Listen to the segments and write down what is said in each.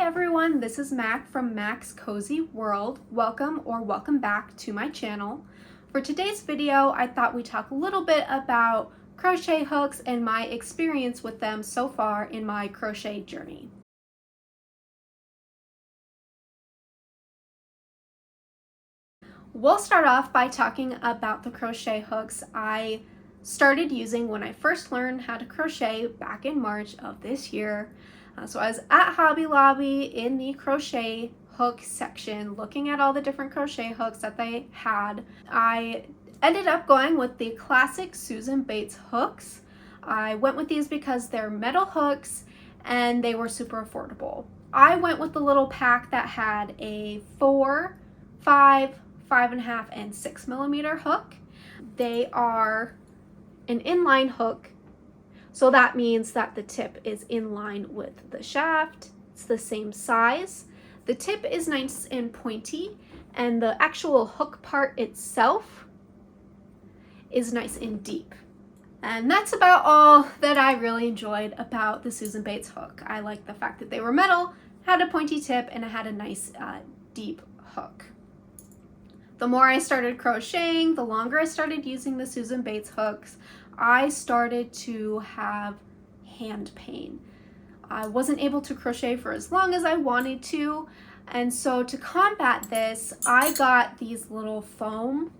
everyone, this is Mac from Mac's Cozy World. Welcome back to my channel. For today's video, I thought we'd talk a little bit about crochet hooks and my experience with them so far in my crochet journey. We'll start off by talking about the crochet hooks I started using when I first learned how to crochet back in March of this year. So I was at Hobby Lobby in the crochet hook section looking at all the different crochet hooks that they had. I ended up going with the classic Susan Bates hooks. I went with these because they're metal hooks and they were super affordable. I went with the little pack that had a 4, 5, 5.5, and 6 millimeter hook. They are an inline hook, so that means that the tip is in line with the shaft. It's the same size. The tip is nice and pointy, and the actual hook part itself is nice and deep. And that's about all that I really enjoyed about the Susan Bates hook. I like the fact that they were metal, had a pointy tip, and it had a nice deep hook. The more I started crocheting, the longer I started using the Susan Bates hooks, I started to have hand pain. I wasn't able to crochet for as long as I wanted to, and so to combat this, I got these little foam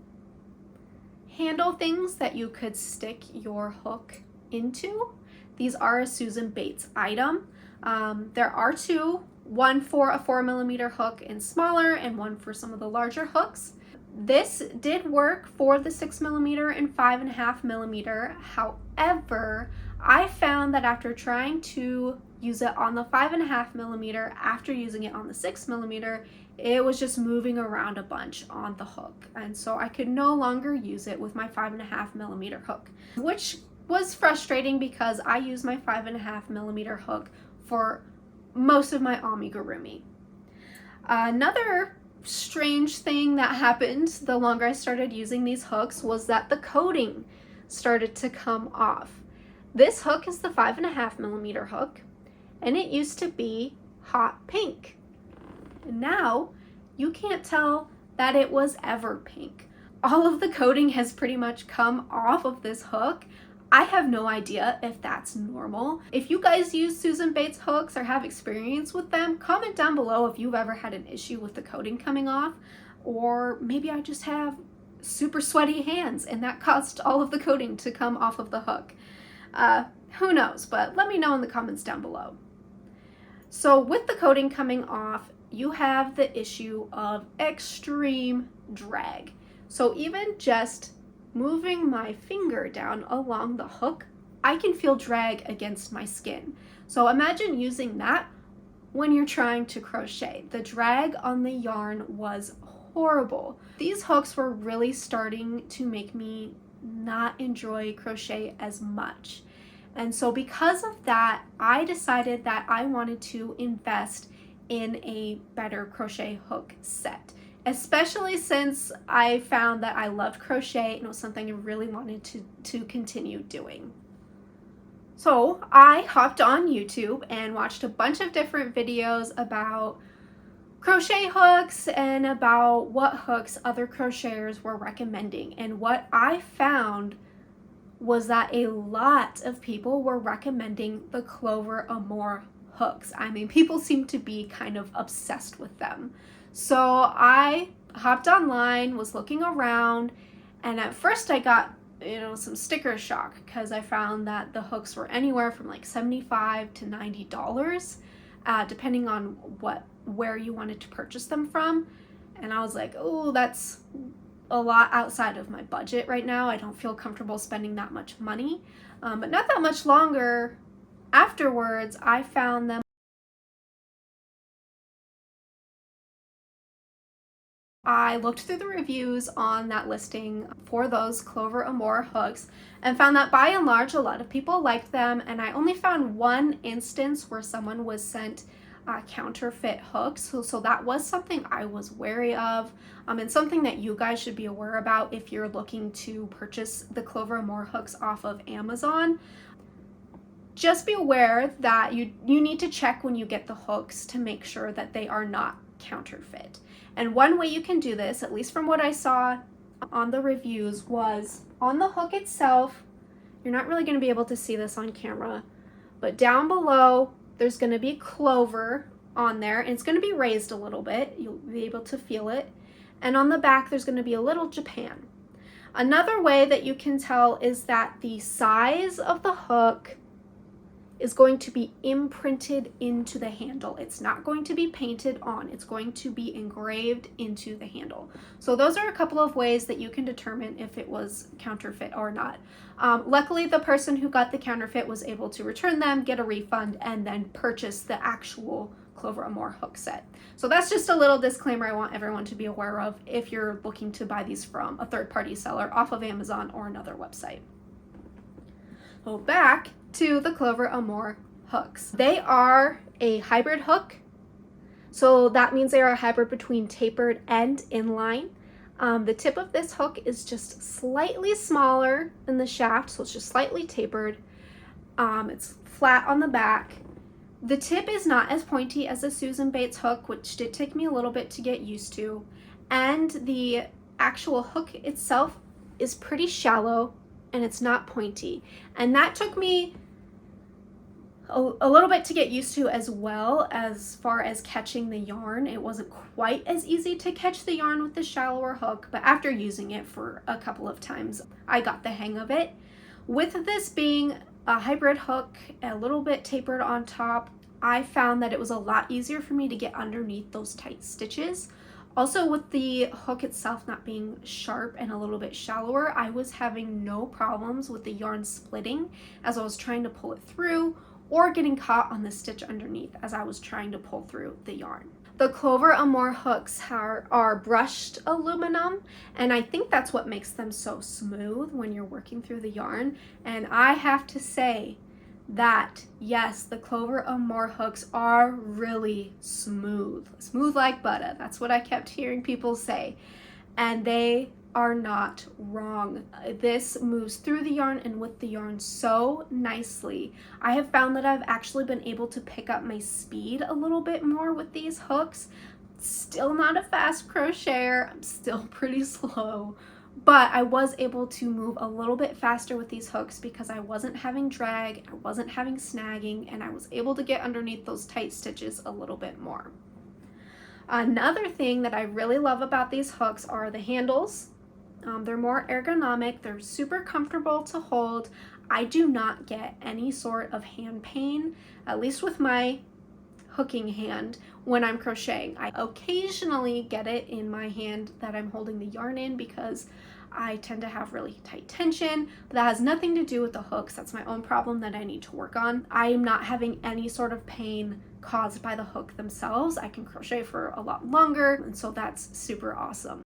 handle things that you could stick your hook into. These are a Susan Bates item. There are two, one for a 4 millimeter hook and smaller, and one for some of the larger hooks. This did work for the 6 millimeter and 5.5 millimeter. However, I found that after trying to use it on the 5.5 millimeter, after using it on the 6 millimeter, it was just moving around a bunch on the hook. And so I could no longer use it with my 5.5 millimeter hook, which was frustrating because I use my 5.5 millimeter hook for most of my amigurumi. Another strange thing that happened the longer I started using these hooks was that the coating started to come off. This hook is the 5.5 millimeter hook, and it used to be hot pink. And now you can't tell that it was ever pink. All of the coating has pretty much come off of this hook. I have no idea if that's normal. If you guys use Susan Bates hooks or have experience with them, comment down below if you've ever had an issue with the coating coming off, or maybe I just have super sweaty hands and that caused all of the coating to come off of the hook. Who knows, but let me know in the comments down below. So with the coating coming off, you have the issue of extreme drag. So even just moving my finger down along the hook, I can feel drag against my skin. So imagine using that when you're trying to crochet. The drag on the yarn was horrible. These hooks were really starting to make me not enjoy crochet as much. And so because of that, I decided that I wanted to invest in a better crochet hook set, especially since I found that I loved crochet and it was something I really wanted to continue doing. So I hopped on YouTube and watched a bunch of different videos about crochet hooks and about what hooks other crocheters were recommending. And what I found was that a lot of people were recommending the Clover Amour hooks. I mean, people seem to be kind of obsessed with them. So I hopped online, was looking around, and at first I got, some sticker shock because I found that the hooks were anywhere from like $75 to $90, depending on where you wanted to purchase them from. And I was like, oh, that's a lot outside of my budget right now. I don't feel comfortable spending that much money. But not that much longer afterwards, I found them. I looked through the reviews on that listing for those Clover Amour hooks and found that by and large a lot of people liked them, and I only found one instance where someone was sent counterfeit hooks, so that was something I was wary of, and something that you guys should be aware about if you're looking to purchase the Clover Amour hooks off of Amazon. just be aware that you need to check when you get the hooks to make sure that they are not counterfeit. And one way you can do this, at least from what I saw on the reviews, was on the hook itself. You're not really going to be able to see this on camera, but down below there's going to be clover on there, and it's going to be raised a little bit. You'll be able to feel it. And on the back there's going to be a little Japan. Another way that you can tell is that the size of the hook is going to be imprinted into the handle. It's not going to be painted on. It's going to be engraved into the handle. So those are a couple of ways that you can determine if it was counterfeit or not. Luckily, the person who got the counterfeit was able to return them, get a refund, and then purchase the actual Clover Amour hook set. So that's just a little disclaimer I want everyone to be aware of if you're looking to buy these from a third-party seller off of Amazon or another website. So back to the Clover Amour hooks. They are a hybrid hook. So that means they are a hybrid between tapered and inline. The tip of this hook is just slightly smaller than the shaft, so it's just slightly tapered. It's flat on the back. The tip is not as pointy as the Susan Bates hook, which did take me a little bit to get used to. And the actual hook itself is pretty shallow and it's not pointy. And that took me a little bit to get used to as well, as far as catching the yarn. It wasn't quite as easy to catch the yarn with the shallower hook, but after using it for a couple of times, I got the hang of it. With this being a hybrid hook, a little bit tapered on top, I found that it was a lot easier for me to get underneath those tight stitches. Also, with the hook itself not being sharp and a little bit shallower, I was having no problems with the yarn splitting as I was trying to pull it through, or getting caught on the stitch underneath as I was trying to pull through the yarn. The Clover Amour hooks are brushed aluminum, and I think that's what makes them so smooth when you're working through the yarn. And I have to say that, yes, the Clover Amour hooks are really smooth. Smooth like butter. That's what I kept hearing people say. And they are not wrong. This moves through the yarn and with the yarn so nicely. I have found that I've actually been able to pick up my speed a little bit more with these hooks. Still not a fast crocheter, I'm still pretty slow, but I was able to move a little bit faster with these hooks because I wasn't having drag, I wasn't having snagging, and I was able to get underneath those tight stitches a little bit more. Another thing that I really love about these hooks are the handles. They're more ergonomic, they're super comfortable to hold. I do not get any sort of hand pain, at least with my hooking hand, when I'm crocheting. I occasionally get it in my hand that I'm holding the yarn in because I tend to have really tight tension, but that has nothing to do with the hooks. That's my own problem that I need to work on. I am not having any sort of pain caused by the hook themselves. I can crochet for a lot longer, and so that's super awesome.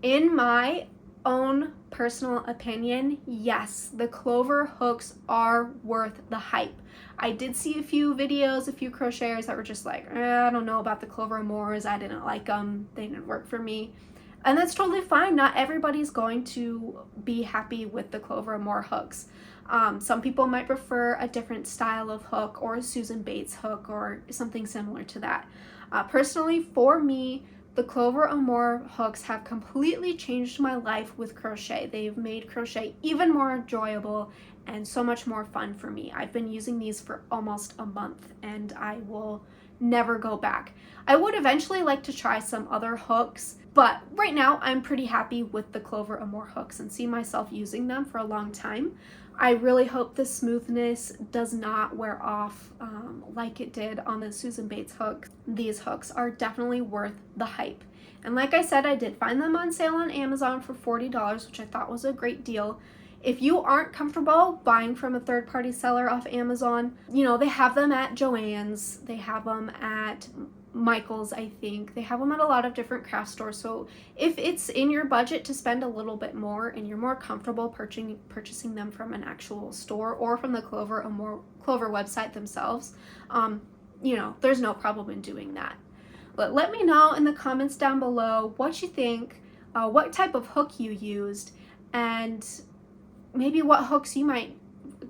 In my own personal opinion, yes, the Clover hooks are worth the hype. I did see a few videos, a few crocheters that were just like, I don't know about the Clover Amours, I didn't like them, they didn't work for me. And that's totally fine. Not everybody's going to be happy with the Clover Amour hooks. Some people might prefer a different style of hook, or a Susan Bates hook, or something similar to that. Personally, for me, the Clover Amour hooks have completely changed my life with crochet. They've made crochet even more enjoyable and so much more fun for me. I've been using these for almost a month and I will never go back. I would eventually like to try some other hooks, but right now I'm pretty happy with the Clover Amour hooks and see myself using them for a long time. I really hope the smoothness does not wear off like it did on the Susan Bates hook. These hooks are definitely worth the hype. And like I said, I did find them on sale on Amazon for $40, which I thought was a great deal. If you aren't comfortable buying from a third-party seller off Amazon, you know, they have them at Joann's, they have them at Michael's, I think. They have them at a lot of different craft stores. So if it's in your budget to spend a little bit more and you're more comfortable purchasing them from an actual store or from the Clover website themselves, you know, there's no problem in doing that. But let me know in the comments down below what you think, what type of hook you used, and maybe what hooks you might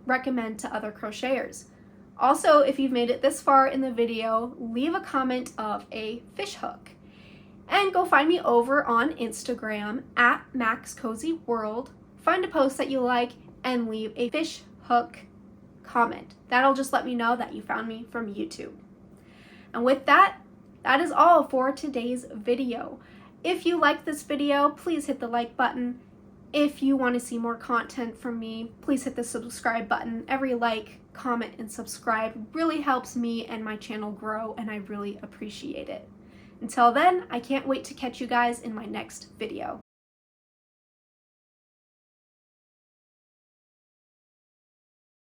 recommend to other crocheters. Also, if you've made it this far in the video, leave a comment of a fish hook. And go find me over on Instagram at MaxCozyWorld. Find a post that you like and leave a fish hook comment. That'll just let me know that you found me from YouTube. And with that, that is all for today's video. If you like this video, please hit the like button. If you want to see more content from me, please hit the subscribe button. Every like, comment, and subscribe really helps me and my channel grow, and I really appreciate it. Until then, I can't wait to catch you guys in my next video.